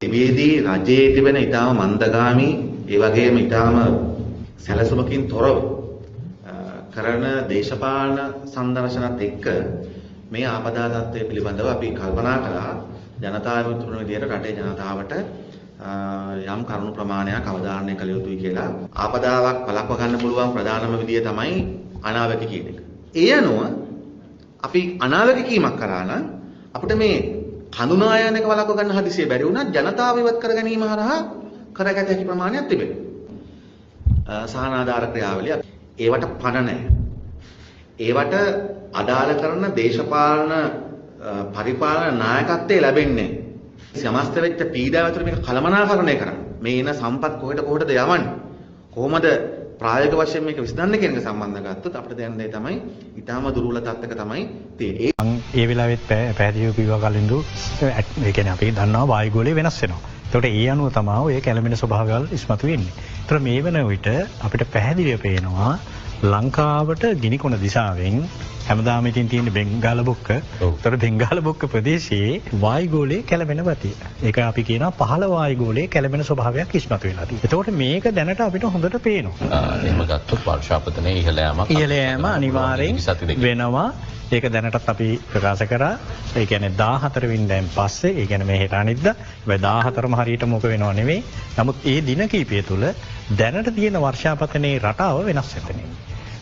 ඉවේදී රජයේ තිබෙන ඊටාම මන්දගාමී ඒ වගේම ඊටාම සැලසුමකින් තොරව කරන දේශපාලන සංදර්ශනත් එක්ක මේ ආපදා තත්ත්වය පිළිබඳව අපි කල්පනා කළා ජනතාව විතුරුන විදියට රටේ ජනතාවට යම් කරුණු ප්‍රමාණයක් අවධාරණය කළ යුතුයි කියලා. ආපදාවක් වළක්ව ගන්න පුළුවන් ප්‍රධානම විදිය තමයි අනාවැකි කියන එක. ඒ අනුව අපි අනාවැකි කීමක් කරා නම් අපිට මේ හඳුනායනක වළක්ව ගන්න හදිසියෙ බැරි වුණා ජනතාව ඉවත් කර ගැනීම හරහා කරගත හැකි ප්‍රමාණයක් තිබෙනවා. සහනාධාර ක්‍රියාවලිය ඒවට පණ නැහැ. ඒවට අදාළ කරන දේශපාලන පරිපාලන නායකත්වයේ ලැබෙන්නේ සමස්ත වෙච්ච පීඩාව ඇතුළේ මේක කළමනාකරණය කරන්න. මේ එන සම්පත් කොහෙටද යවන්නේ? කොහොමද ප්‍රායෝගික වශයෙන් මේක විසඳන්නේ කියන එක සම්බන්ධව ගත්තොත් අපිට දැනෙන දේ තමයි ඊටාම දුර්වල තත්ත්වයක තමයි තියෙන්නේ. ඒ වෙලාවෙත් පැහැදිලිව කිව්වා කලින්දු ඒ කියන්නේ අපි දන්නවා වායුගෝලය වෙනස් වෙනවා. ඒකට ඒ අනුව තමයි ඔය කැළඹෙන ස්වභාවයල් ඉස්මතු වෙන්නේ. ඒතර මේ වෙන විට අපිට පැහැදිලිව පේනවා ලංකාවට ගිනිකොන දිශාවෙන් හැමදාම ඉතින් තියෙන බෙන්ගාල බොක්ක. ඒතර බෙන්ගාල බොක්ක ප්‍රදේශයේ වායුගෝලයේ කැළඹෙන ගතිය. ඒක අපි කියනවා පහළ වායුගෝලයේ කැළඹෙන ස්වභාවයක් ඉස්මතු වෙලා තියෙනවා. ඒතකොට මේක දැනට අපිට හොඳට පේනවා. එහෙම ගත්තොත් වර්ෂාපතනයේ ඉහළ යෑම අනිවාර්යෙන් වෙනවා. ඒක දැනටත් අපි ප්‍රකාශ කරා. ඒ කියන්නේ 14 වෙනිදාන් පස්සේ ඒ කියන්නේ මේ හෙට අනිද්දා 14ම හරියට මොක වෙනව නෙවෙයි. නමුත් ඒ දින කීපය තුළ දැනට තියෙන වර්ෂාපතනයේ රටාව වෙනස් වෙන්නේ.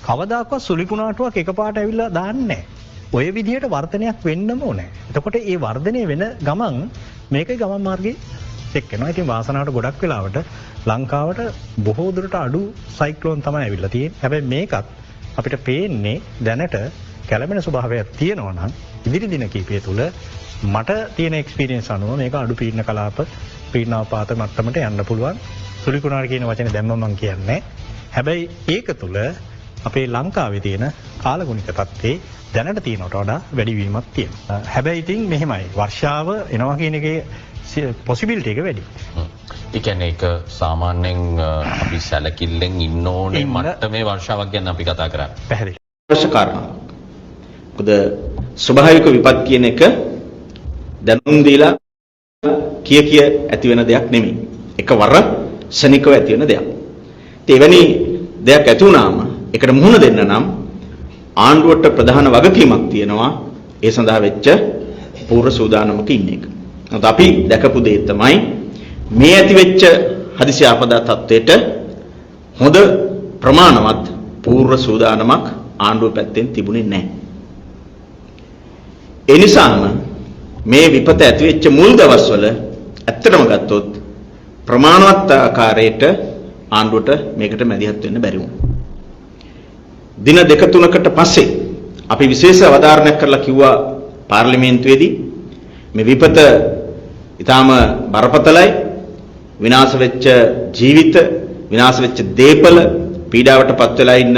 කවදාකවත් සුලිකුණාටුවක් එකපාරට ඇවිල්ලා දාන්නේ නැහැ. ඔය විදිහට වර්ධනයක් වෙන්නම ඕනේ. එතකොට ඒ වර්ධනය වෙන ගමන් මේකේ ගමන් මාර්ගයේ එක් වෙනවා. ඉතින් වාසනාවට ගොඩක් වෙලාවට ලංකාවට බොහෝ දුරට අඩු සයික්ලෝන් තමයි ඇවිල්ලා තියෙන්නේ. හැබැයි මේකත් අපිට පේන්නේ දැනට කැළඹෙන ස්වභාවයක් තියෙනවා නම් ඉදිරි දින කිහිපය තුළ මට තියෙන එක්ස්පීරියන්ස් අනුව මේක අඩු පීඩන කලාප පීඩනාපාත මට්ටමට යන්න පුළුවන්. සුලිකුණාට කියන වචනේ දැම්ම මම කියන්නේ. හැබැයි ඒක තුළ අපේ ලංකාවේ තියෙන කාලගුණික තත්ත්වයේ දැනට තියෙනවට වඩා වැඩිවීමක් තියෙනවා. හැබැයි ඉතින් මෙහෙමයි වර්ෂාව එනවා කියන එකේ පොසිබිලිටි එක වැඩි. ඒ කියන්නේ ඒක සාමාන්‍යයෙන් අපි සැලකිල්ලෙන් ඉන්න ඕනේ මට්ටමේ වර්ෂාවක් ගැන අපි කතා කරන්නේ. පැහැදිලි. අවශ්‍ය කාරණා. මොකද ස්වභාවික විපත් කියන එක දැනුම් දීලා කිය ඇති වෙන දෙයක් නෙමෙයි. එකවර ශනිකව ඇති වෙන දෙයක්. ඒ එවැනි දෙයක් ඇති වුණාම ඒකට මුහුණ දෙන්න නම් ආණ්ඩුවට ප්‍රධාන වගකීමක් තියෙනවා ඒ සඳහා වෙච්ච පූර්ව සූදානමක ඉන්න එක. නමුත් අපි දැකපු දේ තමයි මේ ඇති වෙච්ච හදිසි ආපදා තත්ත්වයට හොඳ ප්‍රමාණවත් පූර්ව සූදානමක් ආණ්ඩුව පැත්තෙන් තිබුණේ නැහැ. ඒ නිසාම මේ විපත ඇති වෙච්ච මුල් දවස්වල ඇත්තටම ගත්තොත් ප්‍රමාණවත් ආකාරයට ආණ්ඩුවට මේකට මැදිහත් වෙන්න බැරි වුණා. දින දෙක තුනකට පස්සේ අපි විශේෂ අවධාරණයක් කරලා කිව්වා පාර්ලිමේන්තුවේදී මේ විපත ඊටාම බරපතලයි, විනාශ වෙච්ච ජීවිත, විනාශ වෙච්ච දේපල, පීඩාවටපත් වෙලා ඉන්න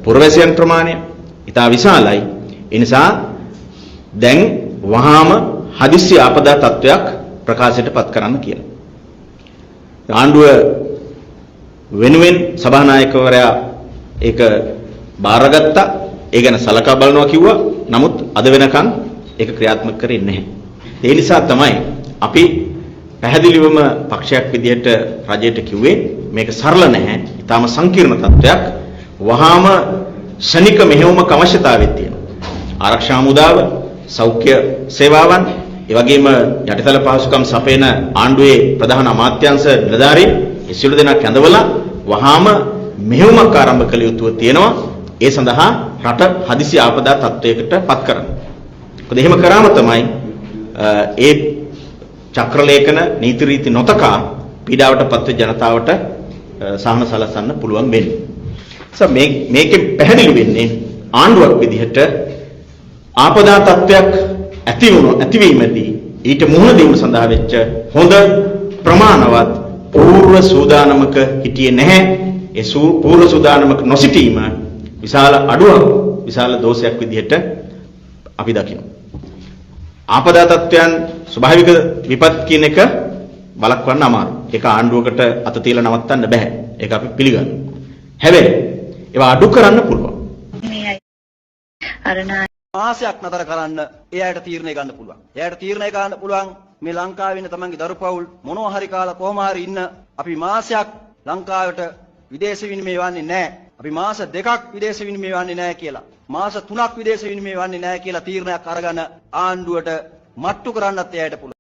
පුරවැසියන් ප්‍රමාණය ඊටා විශාලයි. ඒ නිසා දැන් වහාම හදිස්සි ආපදා තත්වයක් ප්‍රකාශයටපත් කරන්න කියලා. ආණ්ඩුව වෙනුවෙන් සභානායකවරයා ඒක බාරගත්තා. ඒ ගැන සලකා බලනවා කිව්වා. නමුත් අද වෙනකන් ඒක ක්‍රියාත්මක කරේ නැහැ. ඒ නිසා තමයි අපි පැහැදිලිවම පක්ෂයක් විදිහට රජයට කිව්වේ මේක සරල නැහැ. ඊටාම සංකීර්ණ තත්වයක්. වහාම ශනික මෙහෙයුමක අවශ්‍යතාවයක් තියෙනවා. ආරක්ෂා මුදාව, සෞඛ්‍ය සේවාවන්, ඒ වගේම යටිතල පහසුකම් සපයන ආණ්ඩුවේ ප්‍රධාන අමාත්‍යාංශ නිලධාරීන් ඒ සියලු දෙනා කැඳවලා වහාම මෙහෙයුමක් ආරම්භ කළ යුතුව තියෙනවා. ඒ සඳහා රට හදිසි ආපදා තත්වයකට පත් කරන්න. මොකද එහෙම කරාම තමයි ඒ චක්‍රලේඛන නීති රීති නොතකා පීඩාවටපත් වෙච්ච ජනතාවට සහන සලසන්න පුළුවන් වෙන්නේ. මේකෙන් පැහැදිලි වෙන්නේ ආණ්ඩුවක් විදිහට ආපදා තත්වයක් ඇතිවීමදී ඊට මුහුණ දීම සඳහා වෙච්ච හොඳ ප්‍රමාණවත් පූර්ව සූදානමක හිටියේ නැහැ. ඒ පූර්ව සූදානමක නොසිටීම විශාල අඩුවක්, විශාල දෝෂයක් විදිහට අපි දකිනවා. ආපදා තත්වයන් ස්වභාවික විපත් කියන එක බලක්වන්න අමාරුයි. ඒක ආණ්ඩුවකට අත තියලා නවත්තන්න බෑ. ඒක අපි පිළිගන්නවා. හැබැයි ඒවා අඩු කරන්න පුළුවන්. මාසයක් නතර කරන්න එයාට තීරණය ගන්න පුළුවන්. එයාට තීරණය ගන්න පුළුවන් මේ ලංකාවේ ඉන්න තමන්ගේ දරු පවුල් මොනවා හරි කාලා කොහොම හරි ඉන්න අපි මාසයක් ලංකාවට විදේශ විනිමය වන්නේ නැහැ. අපි මාස 2ක් විදේශ විනිමය වන්නේ නැහැ කියලා. මාස 3ක් විදේශ විනිමය වන්නේ නැහැ කියලා තීරණයක් අරගෙන ආණ්ඩුවට මට්ටු කරන්නත් එයාට පුළුවන්.